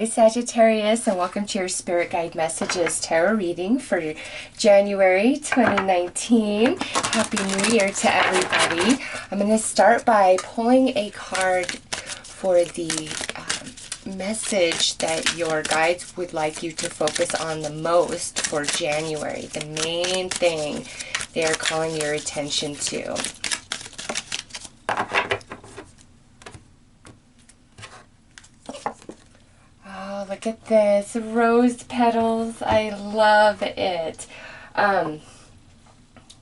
Hey Sagittarius, and welcome to your Spirit Guide Messages Tarot reading for January 2019. Happy New Year to everybody. I'm going to start by pulling a card for the message that your guides would like you to focus on the most for January. The main thing they are calling your attention to. Oh, look at this. Rose petals. I love it.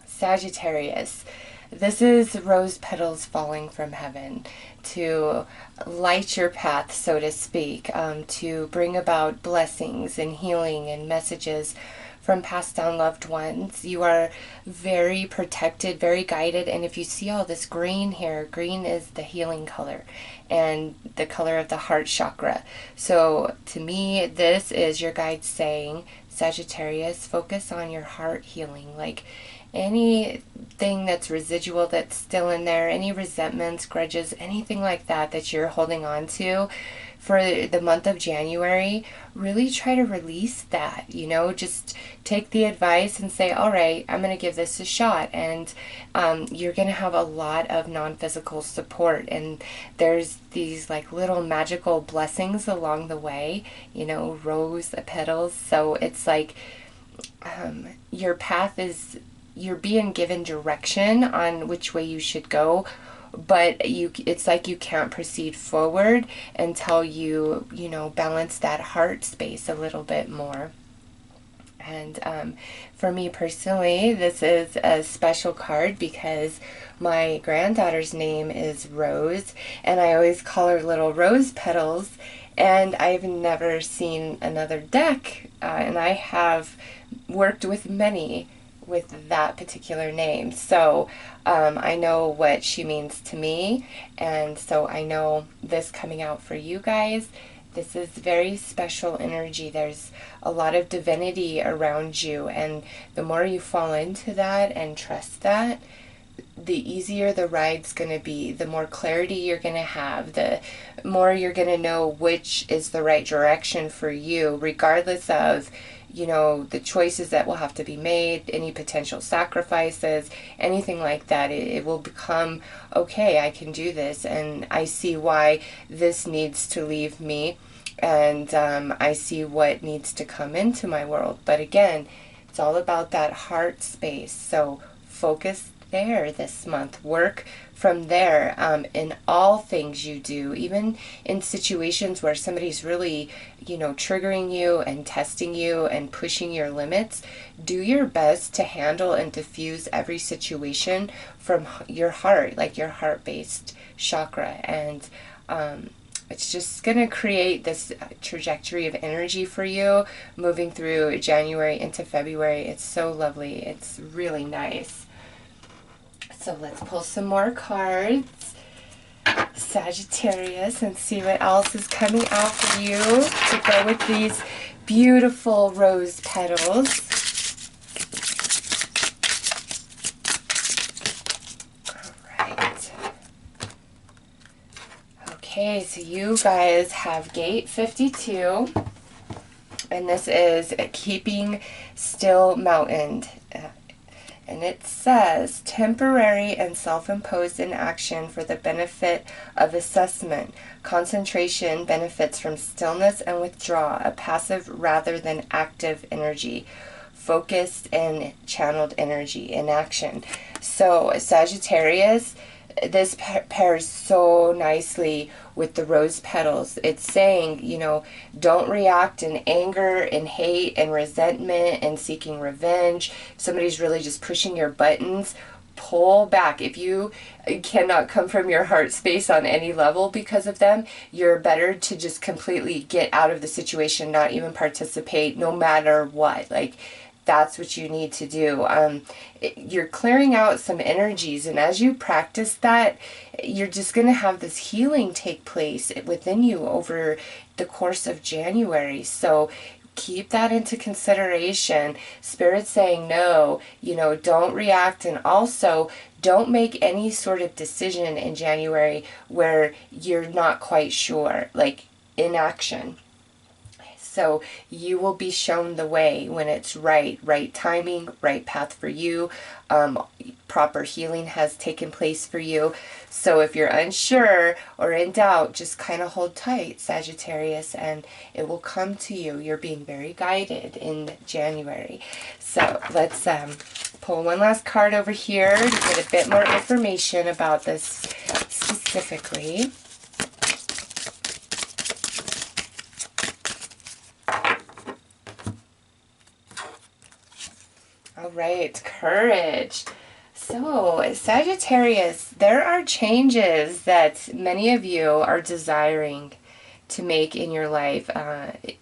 Sagittarius. This is rose petals falling from heaven to light your path, so to speak, to bring about blessings and healing and messages from passed down loved ones. You are very protected, very guided, and if you see all this green here, green is the healing color and the color of the heart chakra. So to me, this is your guide saying, Sagittarius, focus on your heart healing. Like anything that's residual that's still in there, any resentments, grudges, anything like that that you're holding on to for the month of January, really try to release that, just take the advice and say, all right, I'm going to give this a shot. And you're going to have a lot of non-physical support. And there's these like little magical blessings along the way, rose petals. So it's like your path is, you're being given direction on which way you should go, but it's like you can't proceed forward until you balance that heart space a little bit more. And for me personally, this is a special card because my granddaughter's name is Rose, and I always call her little rose petals, and I've never seen another deck, and I have worked with many with that particular name. So I know what she means to me, and so I know this coming out for you guys. This is very special energy. There's a lot of divinity around you, and the more you fall into that and trust that, the easier the ride's going to be, the more clarity you're going to have, the more you're going to know which is the right direction for you, regardless of the choices that will have to be made, any potential sacrifices, anything like that. It will become, okay, I can do this, and I see why this needs to leave me, and I see what needs to come into my world. But again, it's all about that heart space. So focus there this month. Work from there in all things you do, even in situations where somebody's really, triggering you and testing you and pushing your limits. Do your best to handle and diffuse every situation from your heart, like your heart-based chakra. And it's just going to create this trajectory of energy for you moving through January into February. It's so lovely. It's really nice. So let's pull some more cards, Sagittarius, and see what else is coming out for you to go with these beautiful rose petals. All right. Okay, so you guys have Gate 52, and this is Keeping Still Mountain. And it says, temporary and self-imposed inaction for the benefit of assessment. Concentration benefits from stillness and withdrawal, a passive rather than active energy. Focused and channeled energy in action. So Sagittarius, this pairs so nicely with the rose petals. It's saying, don't react in anger and hate and resentment and seeking revenge. If somebody's really just pushing your buttons, pull back. If you cannot come from your heart space on any level because of them, you're better to just completely get out of the situation, not even participate, no matter what. Like, that's what you need to do. You're clearing out some energies, and as you practice that, you're just going to have this healing take place within you over the course of January. So keep that into consideration. Spirit's saying no, don't react, and also don't make any sort of decision in January where you're not quite sure, like inaction. So you will be shown the way when it's right timing, right path for you. Proper healing has taken place for you. So if you're unsure or in doubt, just kind of hold tight, Sagittarius, and it will come to you. You're being very guided in January. So let's pull one last card over here to get a bit more information about this specifically. All right, courage. So, Sagittarius, there are changes that many of you are desiring to make in your life,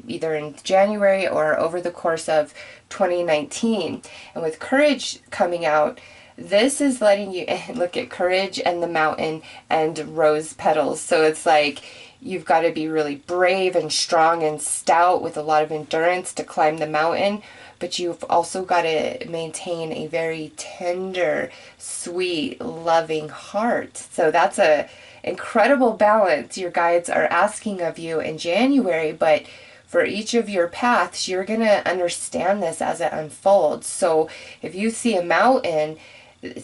either in January or over the course of 2019. And with courage coming out, this is letting you look at courage and the mountain and rose petals. So it's like you've got to be really brave and strong and stout with a lot of endurance to climb the mountain. But you've also got to maintain a very tender, sweet, loving heart. So that's a incredible balance your guides are asking of you in January. But for each of your paths, you're going to understand this as it unfolds. So if you see a mountain,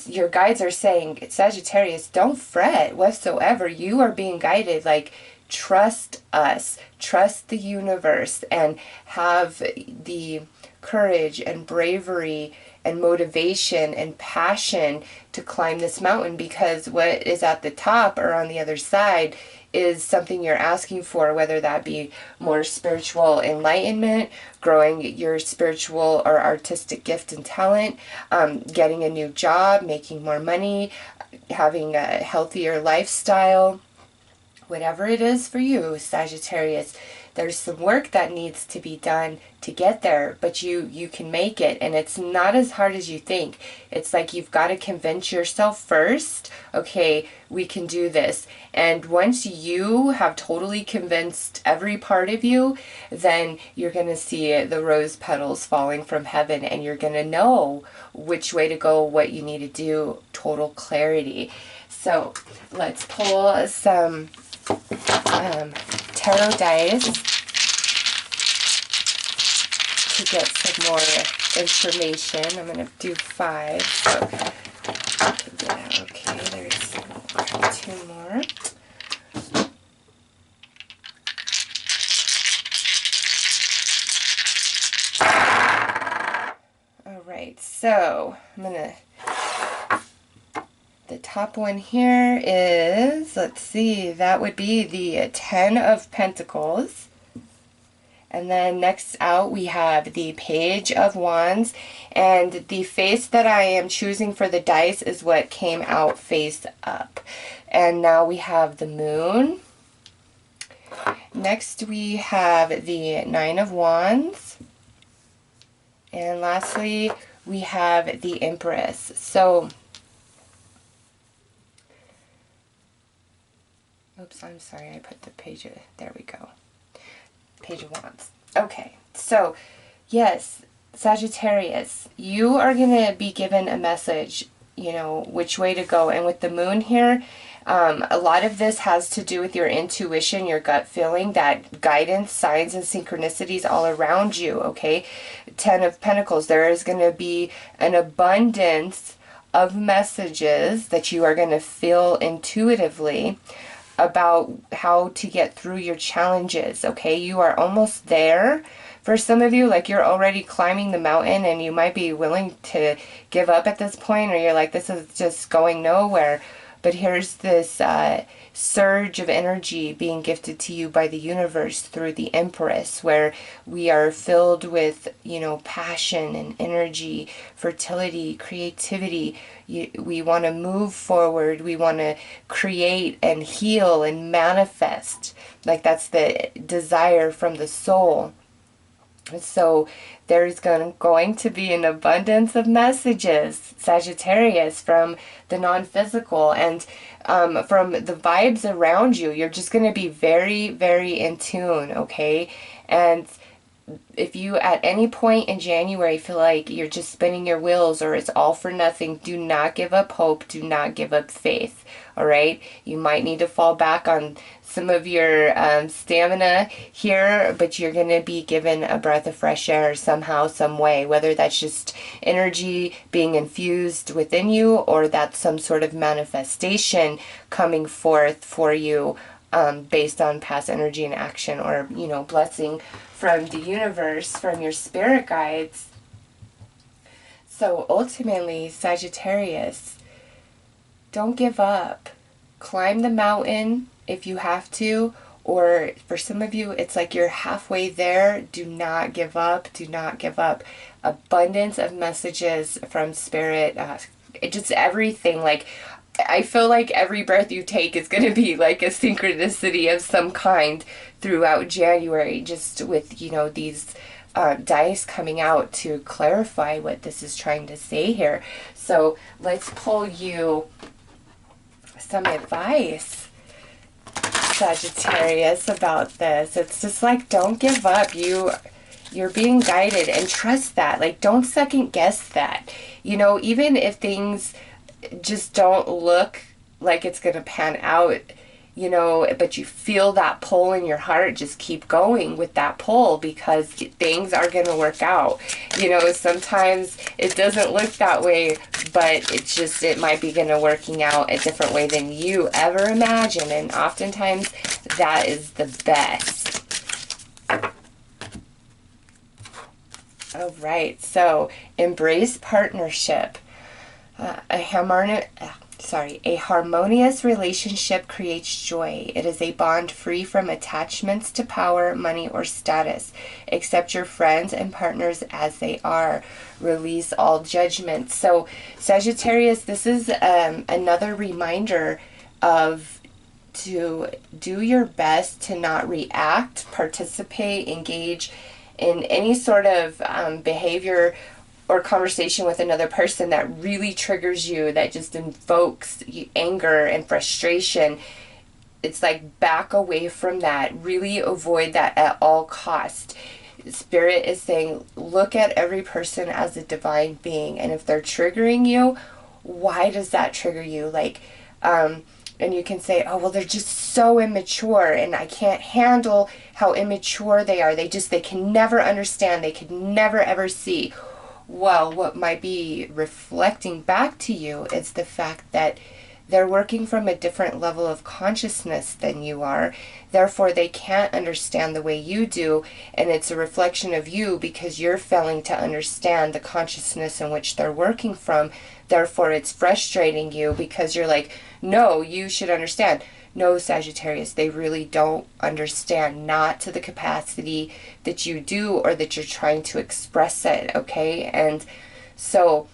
your guides are saying, Sagittarius, don't fret whatsoever. You are being guided. Like, trust us, trust the universe, and have the courage and bravery and motivation and passion to climb this mountain, because what is at the top or on the other side is something you're asking for, whether that be more spiritual enlightenment, growing your spiritual or artistic gift and talent, getting a new job, making more money, having a healthier lifestyle. Whatever it is for you, Sagittarius, there's some work that needs to be done to get there, but you can make it, and it's not as hard as you think. It's like you've got to convince yourself first, okay, we can do this. And once you have totally convinced every part of you, then you're going to see the rose petals falling from heaven, and you're going to know which way to go, what you need to do, total clarity. So let's pull some tarot dice to get some more information. I'm going to do 5. So, yeah, okay, there's 2 more. All right, so I'm going to... The top one here is, let's see, that would be the 10 of Pentacles. And then next out we have the Page of Wands. And the face that I am choosing for the dice is what came out face up. And now we have the Moon. Next we have the 9 of Wands. And lastly we have the Empress. So... Oops, I'm sorry, I put the page of, there we go. Page of Wands. Okay, so, yes, Sagittarius, you are going to be given a message, you know, which way to go. And with the Moon here, a lot of this has to do with your intuition, your gut feeling, that guidance, signs, and synchronicities all around you, okay? 10 of Pentacles, there is going to be an abundance of messages that you are going to feel intuitively about how to get through your challenges, okay? You are almost there. For some of you, like, you're already climbing the mountain and you might be willing to give up at this point, or you're like, this is just going nowhere. But here's this surge of energy being gifted to you by the universe through the Empress, where we are filled with, you know, passion and energy, fertility, creativity. We want to move forward. We want to create and heal and manifest. Like, that's the desire from the soul. So there's going to be an abundance of messages, Sagittarius, from the non-physical and from the vibes around you. You're just going to be very, very in tune, okay? And if you at any point in January feel like you're just spinning your wheels or it's all for nothing, do not give up hope. Do not give up faith. All right. You might need to fall back on some of your stamina here, but you're going to be given a breath of fresh air somehow, some way, whether that's just energy being infused within you or that's some sort of manifestation coming forth for you based on past energy and action, or, you know, blessing from the universe, from your spirit guides. So ultimately, Sagittarius, don't give up. Climb the mountain if you have to, or for some of you, it's like you're halfway there. Do not give up. Do not give up. Abundance of messages from spirit, just everything. Like, I feel like every breath you take is going to be like a synchronicity of some kind throughout January, just with, you know, these dice coming out to clarify what this is trying to say here. So let's pull you some advice, Sagittarius, about this. It's just like, don't give up. You're being guided, and trust that. Like, don't second guess that. You know, even if things just don't look like it's going to pan out, you know, but you feel that pull in your heart, just keep going with that pull, because things are going to work out. You know, sometimes it doesn't look that way, but it might be going to working out a different way than you ever imagined. And oftentimes that is the best. All right. So embrace partnership. A harmonious relationship creates joy. It is a bond free from attachments to power, money, or status. Accept your friends and partners as they are. Release all judgment. So, Sagittarius, this is another reminder to do your best to not react, participate, engage in any sort of behavior or conversation with another person that really triggers you, that just invokes anger and frustration. It's like, back away from that. Really avoid that at all cost. Spirit is saying, look at every person as a divine being, and if they're triggering you, why does that trigger you? Like, and you can say, oh, well, they're just so immature, and I can't handle how immature they are. They can never understand. They could never ever see. Well, what might be reflecting back to you is the fact that they're working from a different level of consciousness than you are. Therefore, they can't understand the way you do, and it's a reflection of you because you're failing to understand the consciousness in which they're working from. Therefore, it's frustrating you because you're like, no, you should understand. No, Sagittarius, they really don't understand, not to the capacity that you do or that you're trying to express it, okay? And so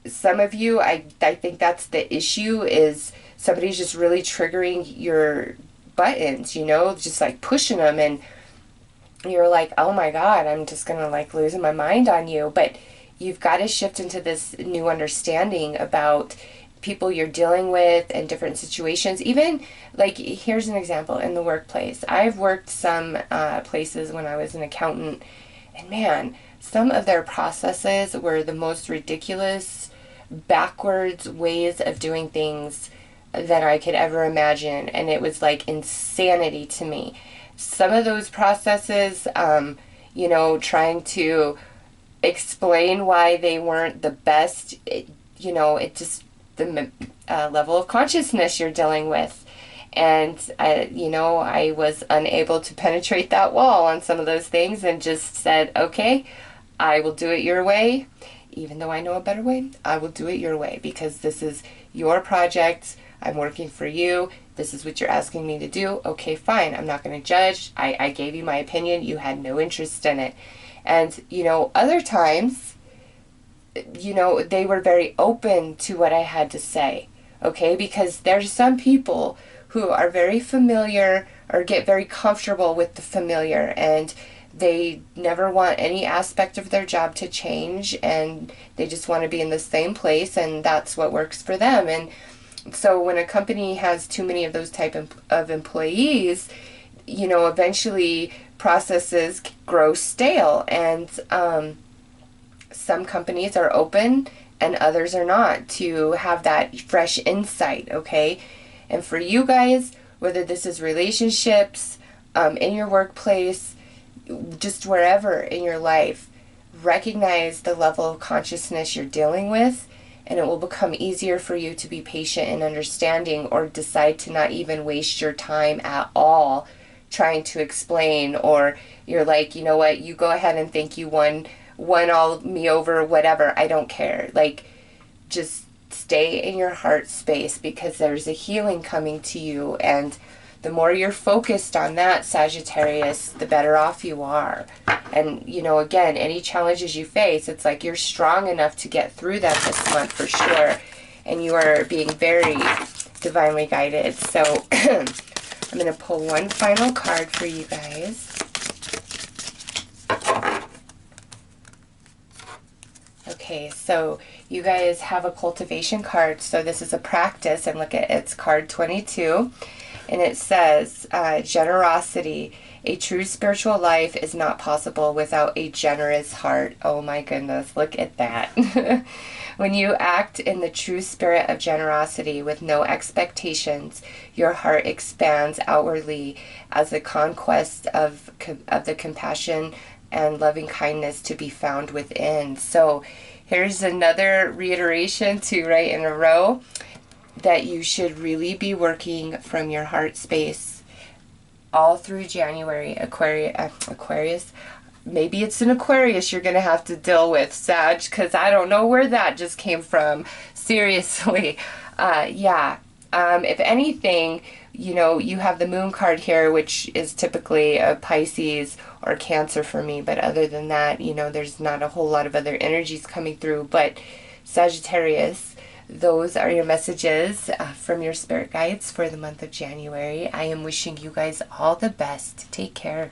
some of you, I think that's the issue, is somebody's just really triggering your buttons, you know, just like pushing them, and you're like, oh my God, I'm just going to like losing my mind on you. But you've got to shift into this new understanding about people you're dealing with and different situations. Even like, here's an example in the workplace. I've worked some places when I was an accountant, and man, some of their processes were the most ridiculous, backwards ways of doing things that I could ever imagine, and it was like insanity to me. Some of those processes, you know, trying to explain why they weren't the best, you know, it just, the level of consciousness you're dealing with. And, you know, I was unable to penetrate that wall on some of those things, and just said, okay, I will do it your way. Even though I know a better way, I will do it your way, because this is your project. I'm working for you. This is what you're asking me to do. Okay, fine. I'm not going to judge. I gave you my opinion. You had no interest in it. And, you know, other times, you know, they were very open to what I had to say, okay? Because there's some people who are very familiar or get very comfortable with the familiar, and they never want any aspect of their job to change, and they just want to be in the same place, and that's what works for them. And so when a company has too many of those type of employees, you know, eventually processes grow stale, and some companies are open and others are not to have that fresh insight, okay? And for you guys, whether this is relationships, in your workplace, just wherever in your life, recognize the level of consciousness you're dealing with, and it will become easier for you to be patient and understanding, or decide to not even waste your time at all trying to explain, or you're like, you know what, you go ahead and think you won all me over, whatever, I don't care. Like, just stay in your heart space, because there's a healing coming to you, and the more you're focused on that, Sagittarius, the better off you are. And, you know, again, any challenges you face, it's like you're strong enough to get through that this month for sure. And you are being very divinely guided. So I'm going to pull one final card for you guys. Okay, so you guys have a cultivation card. So this is a practice, and look at it's card 22. And it says, generosity. A true spiritual life is not possible without a generous heart. Oh my goodness, look at that. When you act in the true spirit of generosity with no expectations, your heart expands outwardly as the conquest of the compassion and loving kindness to be found within. So here's another reiteration, 2 right in a row, that you should really be working from your heart space all through January. Aquarius. Maybe it's an Aquarius you're going to have to deal with, Sag, because I don't know where that just came from. Seriously. Yeah. If anything, you know, you have the moon card here, which is typically a Pisces or Cancer for me. But other than that, you know, there's not a whole lot of other energies coming through. But Sagittarius, those are your messages from your spirit guides for the month of January. I am wishing you guys all the best. Take care.